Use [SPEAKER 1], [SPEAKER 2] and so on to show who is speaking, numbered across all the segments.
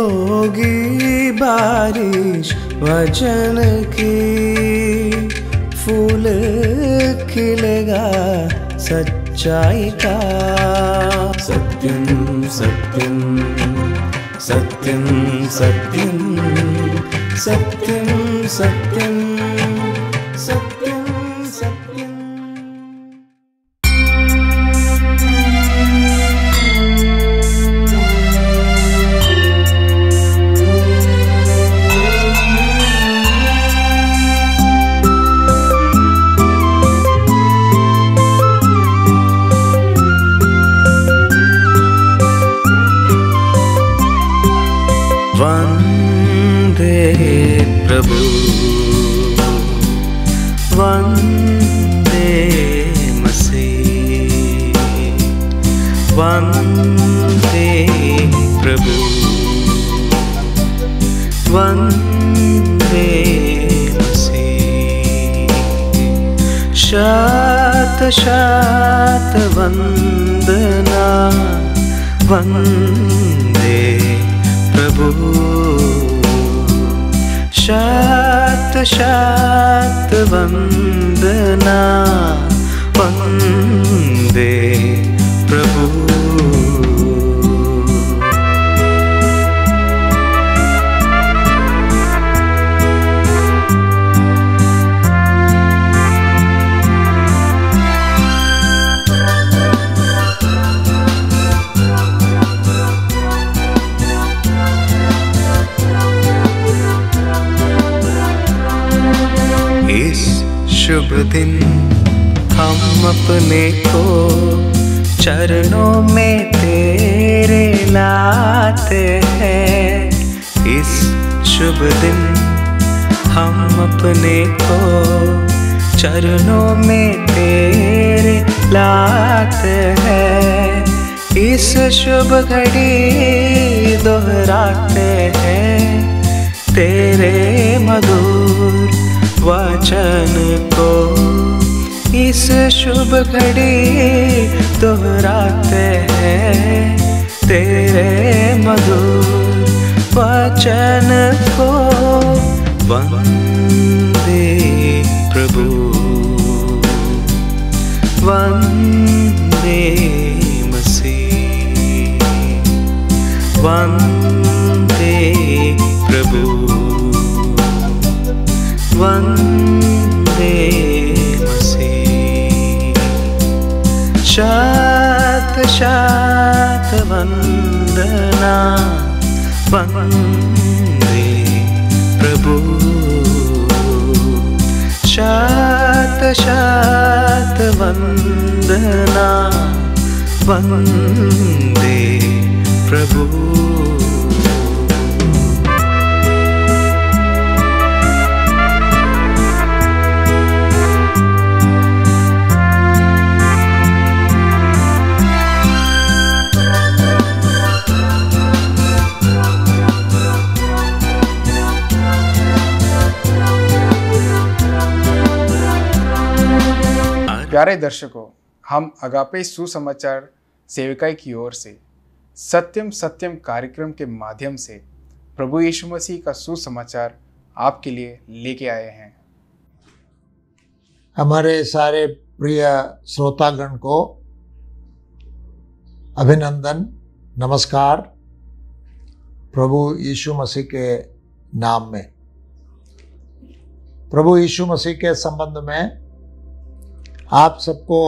[SPEAKER 1] होगी बारिश वचन की, फूल खिलेगा सच्चाई का। सत्यम सत्यम सत्यम सत्यम सत्यम सत्यम सत्यम सत्यम। वंदे प्रभु वंदे मसीह, वंदे प्रभु वंदे मसीह। शत शत वंदना वंदे प्रभु, शत शत वंदना वंदे प्रभु। शुभ दिन हम अपने को चरणों में तेरे लाते हैं। इस शुभ दिन हम अपने को चरणों में तेरे लाते हैं। इस शुभ घड़ी दोहराते हैं तेरे मधुर वचन को। इस शुभ घड़ी दोहराते हैं तेरे मधुर वचन को। वंदे प्रभु वंदे मसीह, वंदे प्रभु वंदे मसीह। शत शत वंदना वंदे प्रभु, शत शत वंदना वंदे प्रभु।
[SPEAKER 2] प्यारे दर्शकों, हम अगापे सुसमाचार सेविकाई की ओर से सत्यम सत्यम कार्यक्रम के माध्यम से प्रभु यीशु मसीह का सुसमाचार आपके लिए लेके आए हैं।
[SPEAKER 3] हमारे सारे प्रिय श्रोतागण को अभिनंदन, नमस्कार प्रभु यीशु मसीह के नाम में। प्रभु यीशु मसीह के संबंध में आप सबको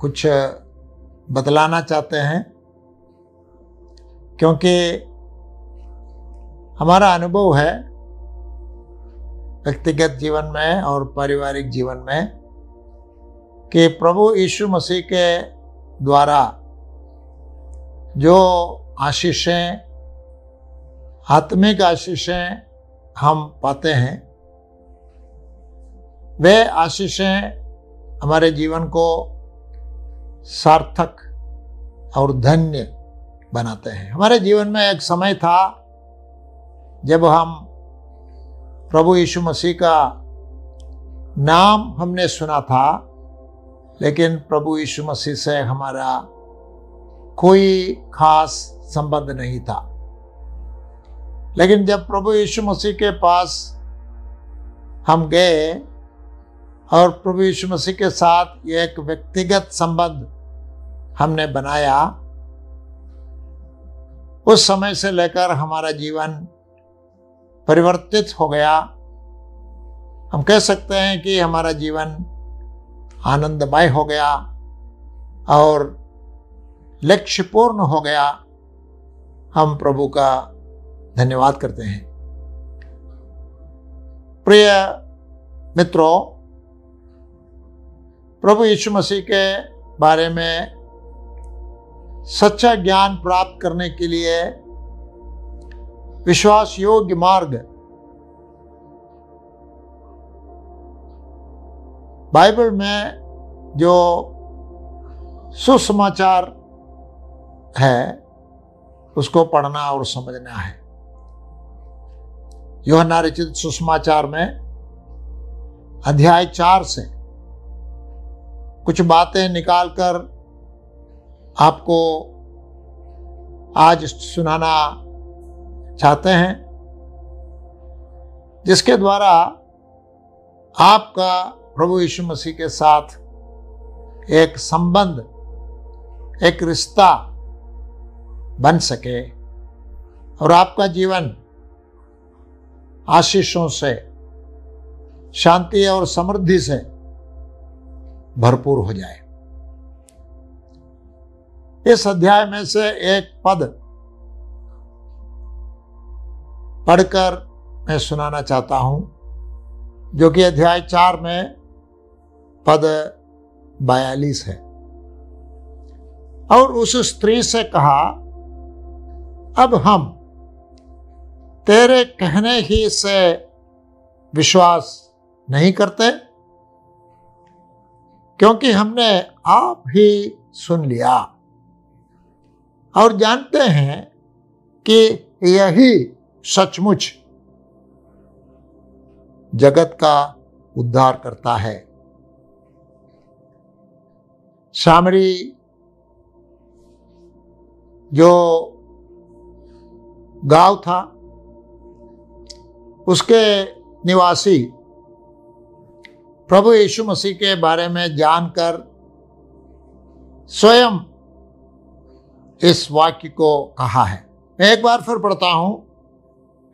[SPEAKER 3] कुछ बतलाना चाहते हैं, क्योंकि हमारा अनुभव है व्यक्तिगत जीवन में और पारिवारिक जीवन में कि प्रभु यीशु मसीह के द्वारा जो आशीषें, आत्मिक आशीषें हम पाते हैं, वे आशीषें हमारे जीवन को सार्थक और धन्य बनाते हैं। हमारे जीवन में एक समय था जब हम प्रभु यीशु मसीह का नाम हमने सुना था, लेकिन प्रभु यीशु मसीह से हमारा कोई खास संबंध नहीं था। लेकिन जब प्रभु यीशु मसीह के पास हम गए और प्रभु यीशु मसीह के साथ एक व्यक्तिगत संबंध हमने बनाया, उस समय से लेकर हमारा जीवन परिवर्तित हो गया। हम कह सकते हैं कि हमारा जीवन आनंदमय हो गया और लक्ष्यपूर्ण हो गया। हम प्रभु का धन्यवाद करते हैं। प्रिय मित्रों, प्रभु यीशु मसीह के बारे में सच्चा ज्ञान प्राप्त करने के लिए विश्वास योग्य मार्ग बाइबल में जो सुसमाचार है उसको पढ़ना और समझना है। यूहन्ना रचित सुसमाचार में अध्याय 4 से कुछ बातें निकालकर आपको आज सुनाना चाहते हैं, जिसके द्वारा आपका प्रभु यीशु मसीह के साथ एक संबंध, एक रिश्ता बन सके और आपका जीवन आशीषों से, शांति और समृद्धि से भरपूर हो जाए। इस अध्याय में से एक पद पढ़कर मैं सुनाना चाहता हूं, जो कि अध्याय 4 में पद 42 है। और उस स्त्री से कहा, अब हम तेरे कहने ही से विश्वास नहीं करते, क्योंकि हमने आप ही सुन लिया और जानते हैं कि यही सचमुच जगत का उद्धार करता है। सामरी जो गांव था, उसके निवासी प्रभु यीशु मसीह के बारे में जानकर स्वयं इस वाक्य को कहा है। मैं एक बार फिर पढ़ता हूं।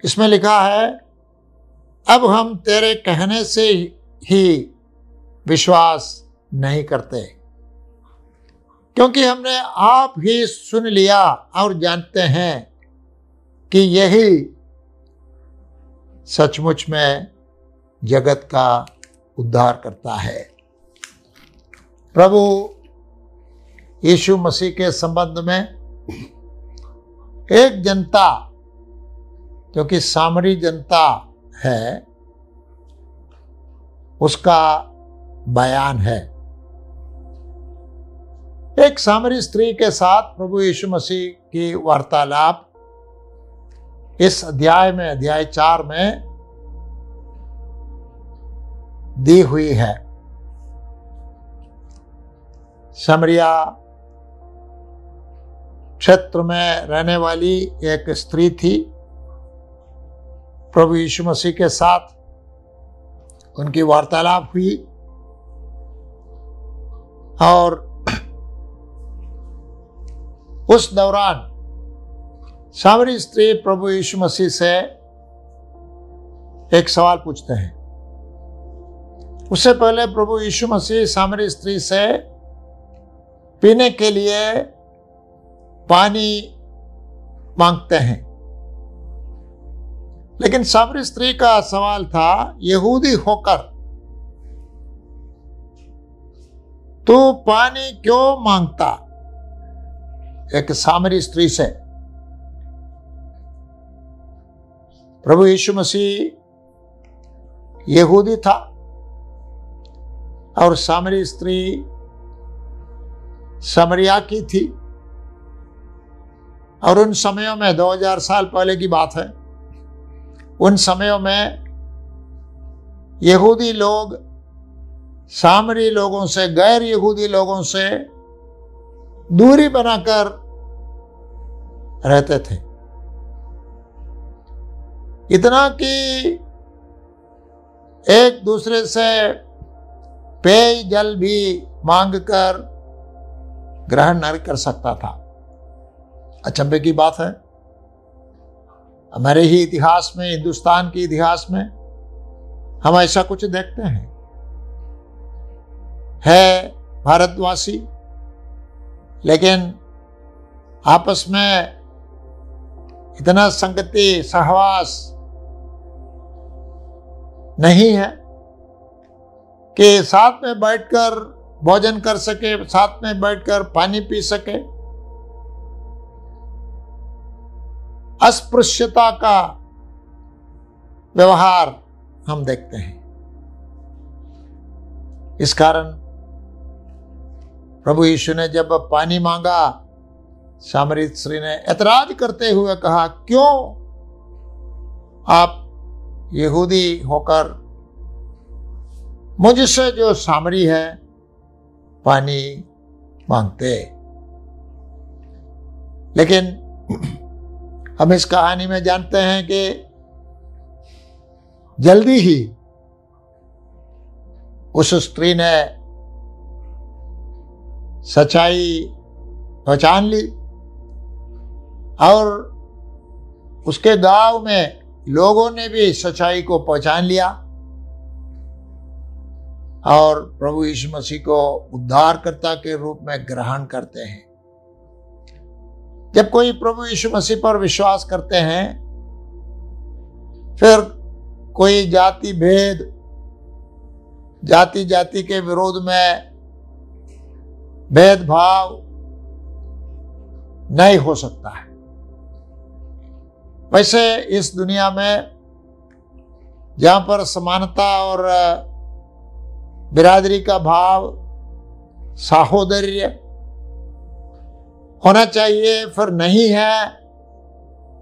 [SPEAKER 3] इसमें लिखा है, अब हम तेरे कहने से ही विश्वास नहीं करते, क्योंकि हमने आप ही सुन लिया और जानते हैं कि यही सचमुच में जगत का उद्धार करता है। प्रभु यीशु मसीह के संबंध में एक जनता, जो कि सामरी जनता है, उसका बयान है। एक सामरी स्त्री के साथ प्रभु यीशु मसीह की वार्तालाप इस अध्याय में, अध्याय 4 में दी हुई है। समरिया क्षेत्र में रहने वाली एक स्त्री थी। प्रभु यीशु मसीह के साथ उनकी वार्तालाप हुई और उस दौरान सामरी स्त्री प्रभु यीशु मसीह से एक सवाल पूछते हैं। उससे पहले प्रभु यीशु मसीह सामरी स्त्री से पीने के लिए पानी मांगते हैं, लेकिन सामरी स्त्री का सवाल था, यहूदी होकर तू पानी क्यों मांगता? एक सामरी स्त्री से। प्रभु यीशु मसीह यहूदी था और सामरी स्त्री समरिया की थी। और उन समयों में, 2000 साल पहले की बात है, उन समयों में यहूदी लोग सामरी लोगों से, गैर यहूदी लोगों से दूरी बनाकर रहते थे। इतना कि एक दूसरे से पेय जल भी मांगकर ग्रहण नहीं कर सकता था। अचंभे की बात है, हमारे ही इतिहास में, हिंदुस्तान के इतिहास में हम ऐसा कुछ देखते हैं। है भारतवासी, लेकिन आपस में इतना संगति सहवास नहीं है कि साथ में बैठकर भोजन कर सके, साथ में बैठकर पानी पी सके। अस्पृश्यता का व्यवहार हम देखते हैं। इस कारण प्रभु यीशु ने जब पानी मांगा, सामरी स्त्री ने ऐतराज करते हुए कहा, क्यों आप यहूदी होकर मुझसे जो सामरी है पानी मांगते। लेकिन हम इस कहानी में जानते हैं कि जल्दी ही उस स्त्री ने सच्चाई पहचान ली और उसके गांव में लोगों ने भी सच्चाई को पहचान लिया और प्रभु यीशु मसीह को उद्धारकर्ता के रूप में ग्रहण करते हैं। जब कोई प्रभु यीशु मसीह पर विश्वास करते हैं, फिर कोई जाति भेद, जाति के विरोध में भेदभाव नहीं हो सकता है। वैसे इस दुनिया में जहां पर समानता और बिरादरी का भाव, साहोदर्य होना चाहिए, फिर नहीं है,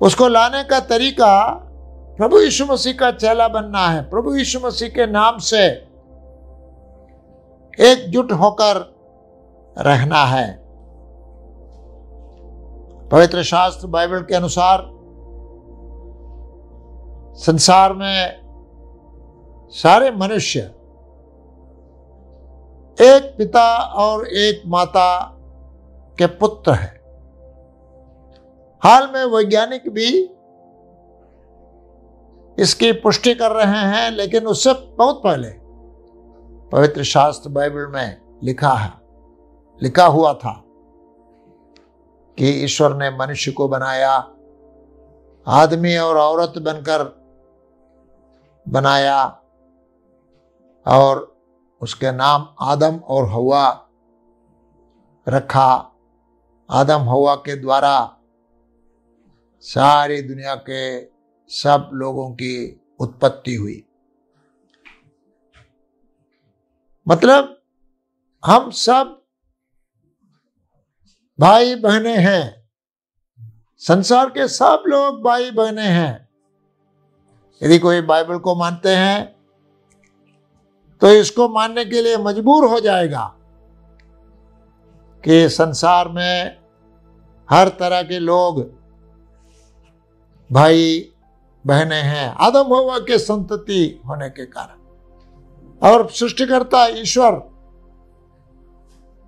[SPEAKER 3] उसको लाने का तरीका प्रभु यीशु मसीह का चेला बनना है। प्रभु यीशु मसीह के नाम से एकजुट होकर रहना है। पवित्र शास्त्र बाइबल के अनुसार संसार में सारे मनुष्य एक पिता और एक माता के पुत्र हैं। हाल में वैज्ञानिक भी इसकी पुष्टि कर रहे हैं, लेकिन उससे बहुत पहले पवित्र शास्त्र बाइबल में लिखा हुआ था कि ईश्वर ने मनुष्य को बनाया, आदमी और औरत बनकर बनाया और उसके नाम आदम और हव्वा रखा। आदम हव्वा के द्वारा सारी दुनिया के सब लोगों की उत्पत्ति हुई। मतलब हम सब भाई बहने हैं, संसार के सब लोग भाई बहने हैं। यदि कोई बाइबल को मानते हैं तो इसको मानने के लिए मजबूर हो जाएगा कि संसार में हर तरह के लोग भाई बहने हैं, आदम हव्वा के संतति होने के कारण और सृष्टिकर्ता ईश्वर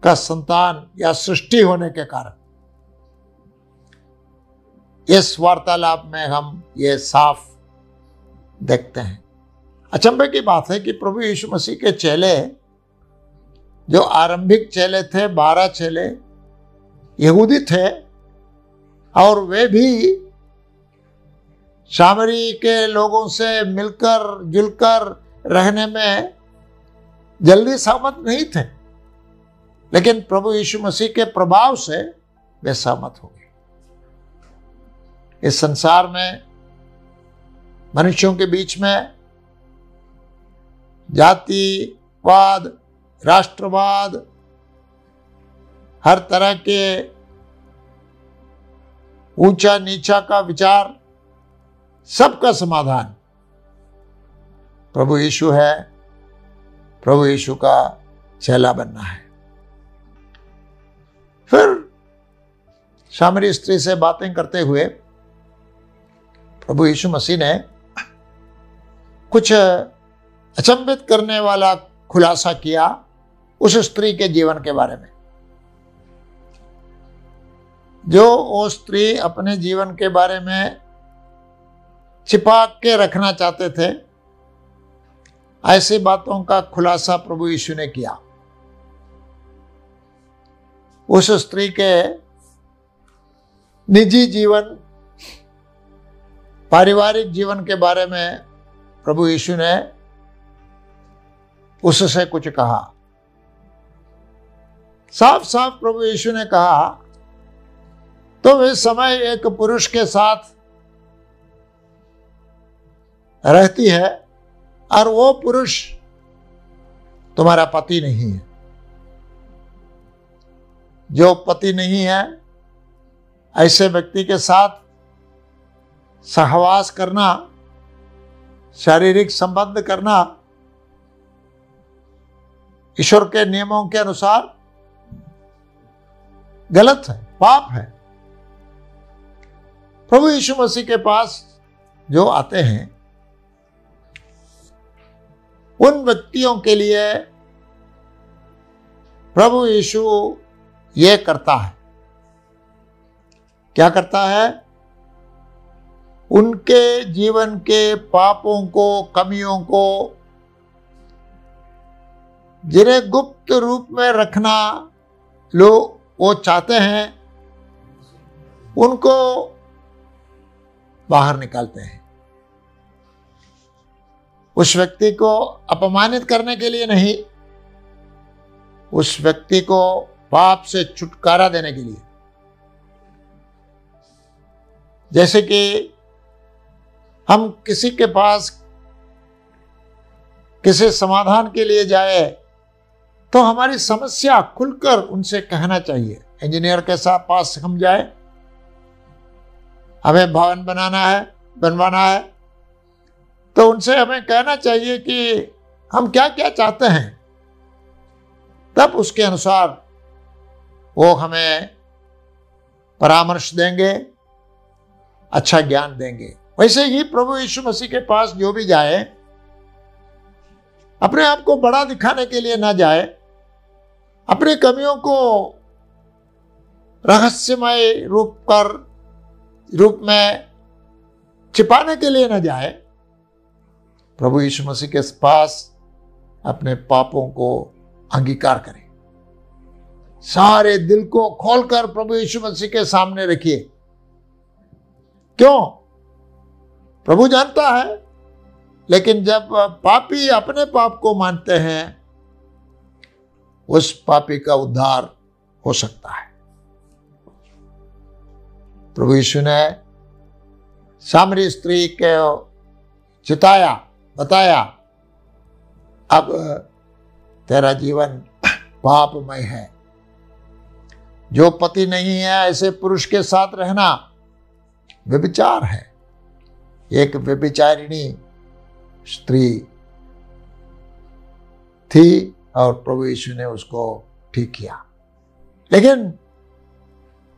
[SPEAKER 3] का संतान या सृष्टि होने के कारण। इस वार्तालाप में हम ये साफ देखते हैं। अचंभे की बात है कि प्रभु यीशु मसीह के चेले, जो आरंभिक चेले थे, 12 चेले यहूदी थे और वे भी सामरी के लोगों से मिलकर जुलकर रहने में जल्दी सहमत नहीं थे, लेकिन प्रभु यीशु मसीह के प्रभाव से वे सहमत हो गए। इस संसार में मनुष्यों के बीच में जातिवाद, राष्ट्रवाद, हर तरह के ऊंचा नीचा का विचार, सबका समाधान प्रभु यीशु है। प्रभु यीशु का चेला बनना है। फिर सामरी स्त्री से बातें करते हुए प्रभु यीशु मसीह ने कुछ अचंभित करने वाला खुलासा किया उस स्त्री के जीवन के बारे में, जो वो स्त्री अपने जीवन के बारे में छिपा के रखना चाहते थे। ऐसी बातों का खुलासा प्रभु यीशु ने किया। उस स्त्री के निजी जीवन, पारिवारिक जीवन के बारे में प्रभु यीशु ने उससे कुछ कहा। साफ साफ प्रभु यीशु ने कहा, तुम इस समय एक पुरुष के साथ रहती है और वो पुरुष तुम्हारा पति नहीं है। जो पति नहीं है, ऐसे व्यक्ति के साथ सहवास करना, शारीरिक संबंध करना ईश्वर के नियमों के अनुसार गलत है, पाप है। प्रभु यीशु मसीह के पास जो आते हैं उन व्यक्तियों के लिए प्रभु यीशु ये करता है। क्या करता है? उनके जीवन के पापों को, कमियों को, जिन्हें गुप्त रूप में रखना लोग वो चाहते हैं, उनको बाहर निकालते हैं। उस व्यक्ति को अपमानित करने के लिए नहीं, उस व्यक्ति को पाप से छुटकारा देने के लिए। जैसे कि हम किसी के पास किसी समाधान के लिए जाए तो हमारी समस्या खुलकर उनसे कहना चाहिए। इंजीनियर के साथ पास हम जाए, हमें भवन बनवाना है, तो उनसे हमें कहना चाहिए कि हम क्या क्या चाहते हैं, तब उसके अनुसार वो हमें परामर्श देंगे, अच्छा ज्ञान देंगे। वैसे ही प्रभु यीशु मसीह के पास जो भी जाए, अपने आप को बड़ा दिखाने के लिए ना जाए, अपनी कमियों को रहस्यमय रूप में छिपाने के लिए ना जाए। प्रभु यीशु मसीह के पास अपने पापों को अंगीकार करें, सारे दिल को खोलकर प्रभु यीशु मसीह के सामने रखिए। क्यों? प्रभु जानता है, लेकिन जब पापी अपने पाप को मानते हैं, उस पापी का उद्धार हो सकता है। प्रभु यीशु ने सामरी स्त्री के बताया, अब तेरा जीवन पापमय है। जो पति नहीं है, ऐसे पुरुष के साथ रहना व्यभिचार है। एक व्यभिचारिणी स्त्री थी और प्रभु यीशु ने उसको ठीक किया। लेकिन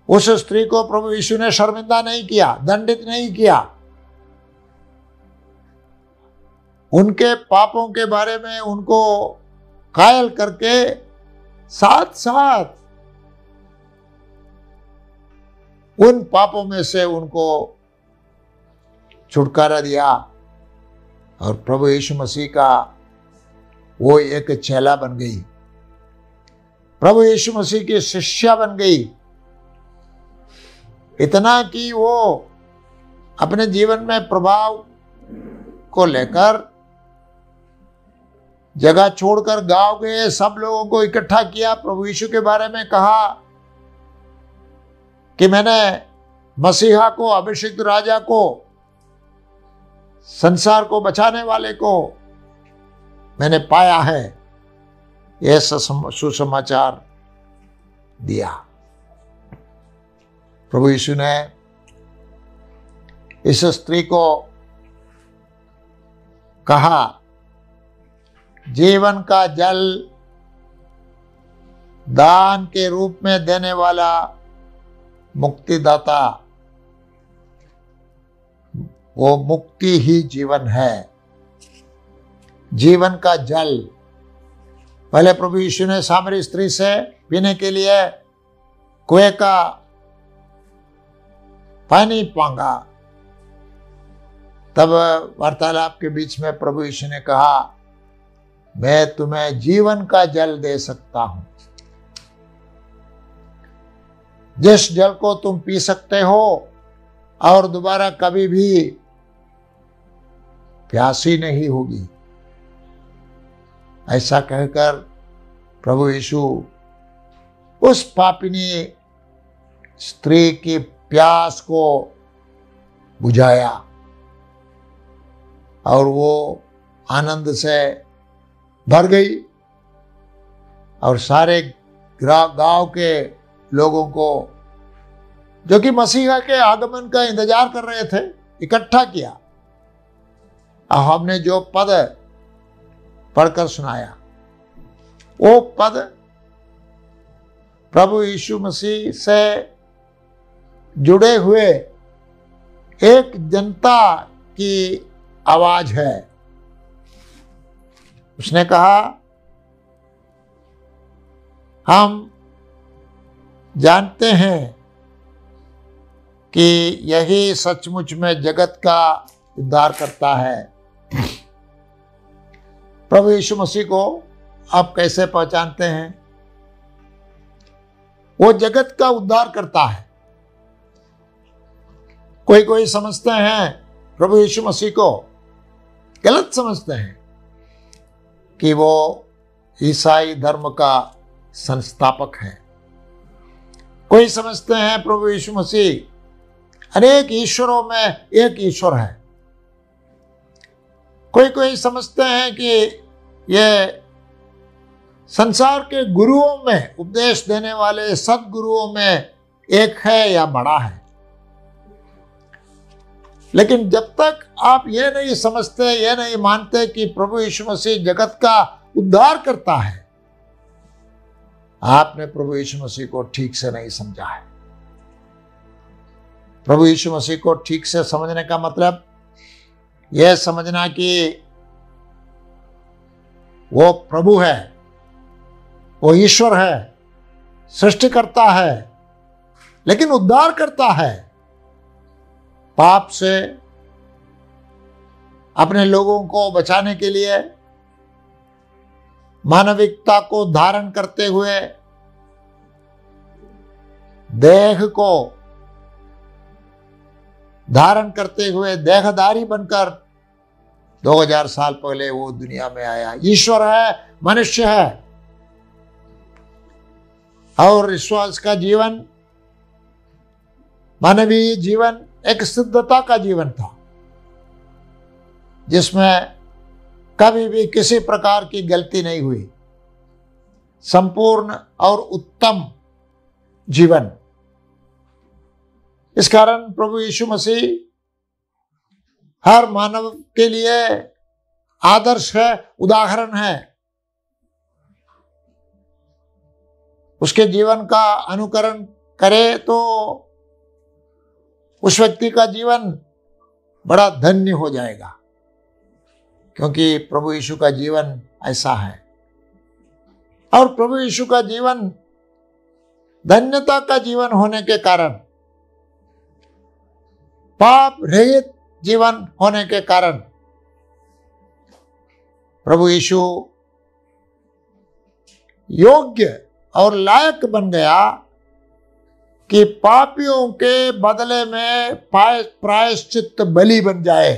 [SPEAKER 3] उस स्त्री को प्रभु यीशु ने शर्मिंदा नहीं किया, दंडित नहीं किया। उनके पापों के बारे में उनको कायल करके साथ साथ उन पापों में से उनको छुटकारा दिया और प्रभु यीशु मसीह का वो एक चेला बन गई, प्रभु यीशु मसीह की शिष्या बन गई। इतना कि वो अपने जीवन में प्रभाव को लेकर जगह छोड़कर गांव गए, सब लोगों को इकट्ठा किया, प्रभु यीशु के बारे में कहा कि मैंने मसीहा को, अभिषिक्त राजा को, संसार को बचाने वाले को मैंने पाया है। यह सुसमाचार दिया। प्रभु यीशु ने इस स्त्री को कहा, जीवन का जल दान के रूप में देने वाला मुक्तिदाता, वो मुक्ति ही जीवन है। जीवन का जल। पहले प्रभु यीशु ने सामरी स्त्री से पीने के लिए कुएं का पानी मांगा। तब वार्तालाप के बीच में प्रभु यीशु ने कहा, मैं तुम्हें जीवन का जल दे सकता हूं, जिस जल को तुम पी सकते हो और दोबारा कभी भी प्यासी नहीं होगी। ऐसा कहकर प्रभु यीशु उस पापिनी स्त्री की प्यास को बुझाया और वो आनंद से भर गई और सारे गांव के लोगों को, जो कि मसीहा के आगमन का इंतजार कर रहे थे, इकट्ठा किया। और हमने जो पद पढ़कर सुनाया, वो पद प्रभु यीशु मसीह से जुड़े हुए एक जनता की आवाज है। उसने कहा, हम जानते हैं कि यही सचमुच में जगत का उद्धार करता है। प्रभु यीशु मसीह को आप कैसे पहचानते हैं? वो जगत का उद्धार करता है। कोई समझते हैं प्रभु यीशु मसीह को, गलत समझते हैं कि वो ईसाई धर्म का संस्थापक है। कोई समझते हैं प्रभु यीशु मसीह अनेक ईश्वरों में एक ईश्वर है। कोई समझते हैं कि ये संसार के गुरुओं में, उपदेश देने वाले सद्गुरुओं में एक है या बड़ा है। लेकिन जब तक आप ये नहीं समझते, ये नहीं मानते कि प्रभु यीशु मसीह जगत का उद्धार करता है, आपने प्रभु यीशु मसीह को ठीक से नहीं समझा है। प्रभु यीशु मसीह को ठीक से समझने का मतलब यह समझना कि वो प्रभु है, वो ईश्वर है, सृष्टि करता है, लेकिन उद्धार करता है। पाप से अपने लोगों को बचाने के लिए मानविकता को धारण करते हुए, देह को धारण करते हुए, देहधारी बनकर 2000 साल पहले वो दुनिया में आया। ईश्वर है, मनुष्य है, और विश्वास का जीवन, मानवीय जीवन एक शुद्धता का जीवन था, जिसमें कभी भी किसी प्रकार की गलती नहीं हुई। संपूर्ण और उत्तम जीवन। इस कारण प्रभु यीशु मसीह हर मानव के लिए आदर्श है, उदाहरण है। उसके जीवन का अनुकरण करे तो उस व्यक्ति का जीवन बड़ा धन्य हो जाएगा, क्योंकि प्रभु यीशु का जीवन ऐसा है। और प्रभु यीशु का जीवन धन्यता का जीवन होने के कारण, पाप रहित जीवन होने के कारण, प्रभु यीशु योग्य और लायक बन गया कि पापियों के बदले में प्रायश्चित बलि बन जाए।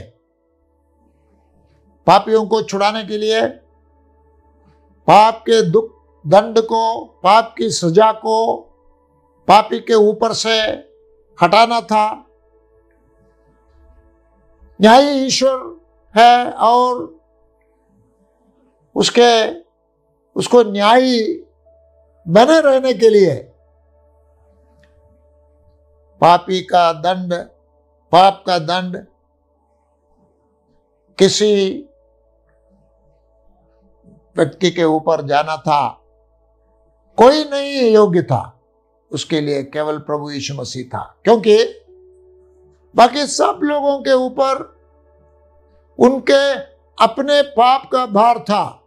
[SPEAKER 3] पापियों को छुड़ाने के लिए, पाप के दुख दंड को, पाप की सजा को पापी के ऊपर से हटाना था। न्यायी ईश्वर है और उसको न्यायी बने रहने के लिए पापी का दंड, पाप का दंड किसी व्यक्ति के ऊपर जाना था। कोई नहीं योग्य था उसके लिए, केवल प्रभु यीशु मसीह था, क्योंकि बाकी सब लोगों के ऊपर उनके अपने पाप का भार था,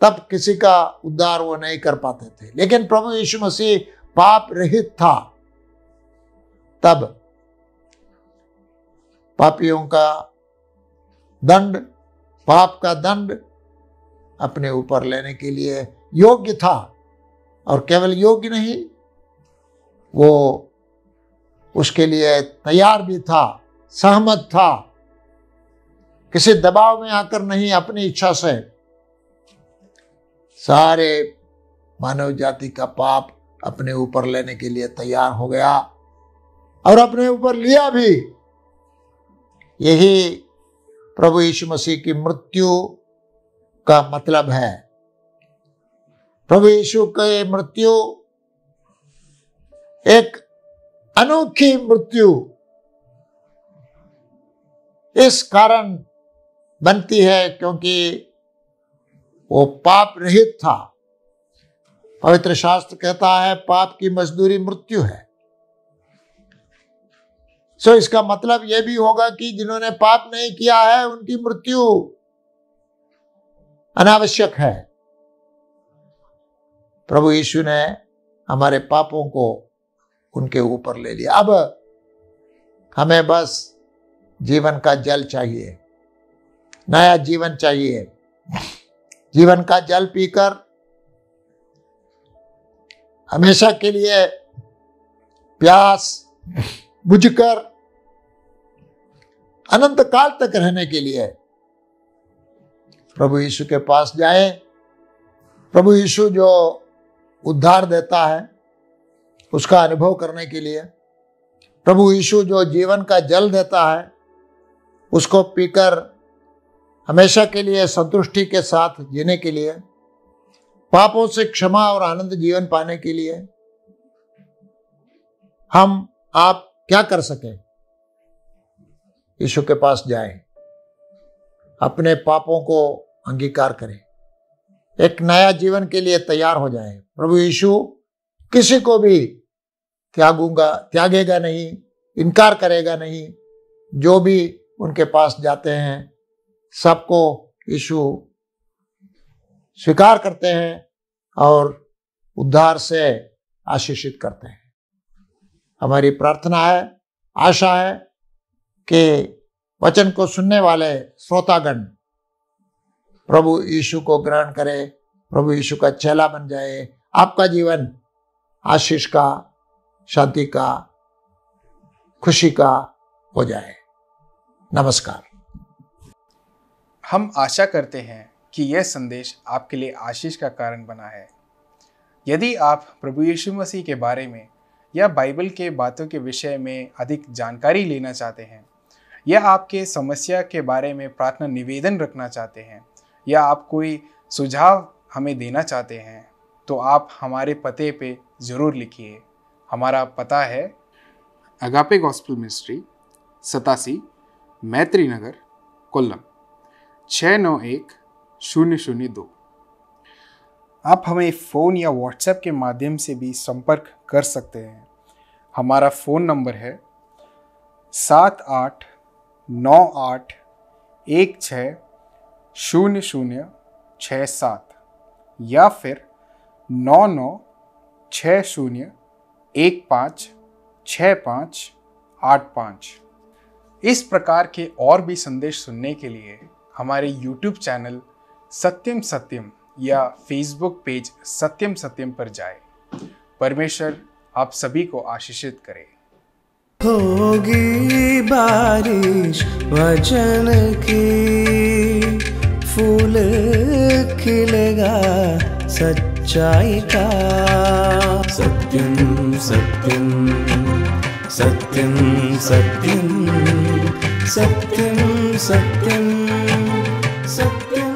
[SPEAKER 3] तब किसी का उद्धार वो नहीं कर पाते थे। लेकिन प्रभु यीशु मसीह पाप रहित था, तब पापियों का दंड, पाप का दंड अपने ऊपर लेने के लिए योग्य था। और केवल योग्य नहीं, वो उसके लिए तैयार भी था, सहमत था। किसी दबाव में आकर नहीं, अपनी इच्छा से सारे मानव जाति का पाप अपने ऊपर लेने के लिए तैयार हो गया और अपने ऊपर लिया भी। यही प्रभु यीशु मसीह की मृत्यु का मतलब है। प्रभु यीशु की मृत्यु एक अनोखी मृत्यु इस कारण बनती है क्योंकि वो पाप रहित था। पवित्र शास्त्र कहता है पाप की मजदूरी मृत्यु है। सो इसका मतलब यह भी होगा कि जिन्होंने पाप नहीं किया है उनकी मृत्यु अनावश्यक है। प्रभु यीशु ने हमारे पापों को उनके ऊपर ले लिया। अब हमें बस जीवन का जल चाहिए, नया जीवन चाहिए। जीवन का जल पीकर हमेशा के लिए प्यास बुझकर अनंत काल तक रहने के लिए प्रभु यीशु के पास जाए। प्रभु यीशु जो उद्धार देता है उसका अनुभव करने के लिए, प्रभु यीशु जो जीवन का जल देता है उसको पीकर हमेशा के लिए संतुष्टि के साथ जीने के लिए, पापों से क्षमा और आनंद जीवन पाने के लिए हम आप क्या कर सकें? यीशु के पास जाएं, अपने पापों को अंगीकार करें, एक नया जीवन के लिए तैयार हो जाएं। प्रभु यीशु किसी को भी त्यागेगा नहीं, इनकार करेगा नहीं। जो भी उनके पास जाते हैं सबको यीशु स्वीकार करते हैं और उद्धार से आशीषित करते हैं। हमारी प्रार्थना है, आशा है कि वचन को सुनने वाले श्रोतागण प्रभु यीशु को ग्रहण करें, प्रभु यीशु का चेला बन जाए। आपका जीवन आशीष का, शांति का, खुशी का हो जाए। नमस्कार।
[SPEAKER 2] हम आशा करते हैं कि यह संदेश आपके लिए आशीष का कारण बना है। यदि आप प्रभु यीशु मसीह के बारे में या बाइबल के बातों के विषय में अधिक जानकारी लेना चाहते हैं, या आपके समस्या के बारे में प्रार्थना निवेदन रखना चाहते हैं, या आप कोई सुझाव हमें देना चाहते हैं, तो आप हमारे पते पे ज़रूर लिखिए। हमारा पता है अगापे गॉस्पेल मिनिस्ट्री, 87 मैत्री नगर, कोल्लम 691002। आप हमें फ़ोन या व्हाट्सएप के माध्यम से भी संपर्क कर सकते हैं। हमारा फ़ोन नंबर है 7898160067 या फिर 9960156585। इस प्रकार के और भी संदेश सुनने के लिए हमारे YouTube चैनल सत्यम सत्यम या फेसबुक पेज सत्यम सत्यम पर जाएं। परमेश्वर आप सभी को आशीषित करे।
[SPEAKER 1] होगी बारिश वचन की, फूल खिलेगा सच्चाई का। सत्यम सत्यम सत्यम सत्यम सत्यम सत्यम सत्यम।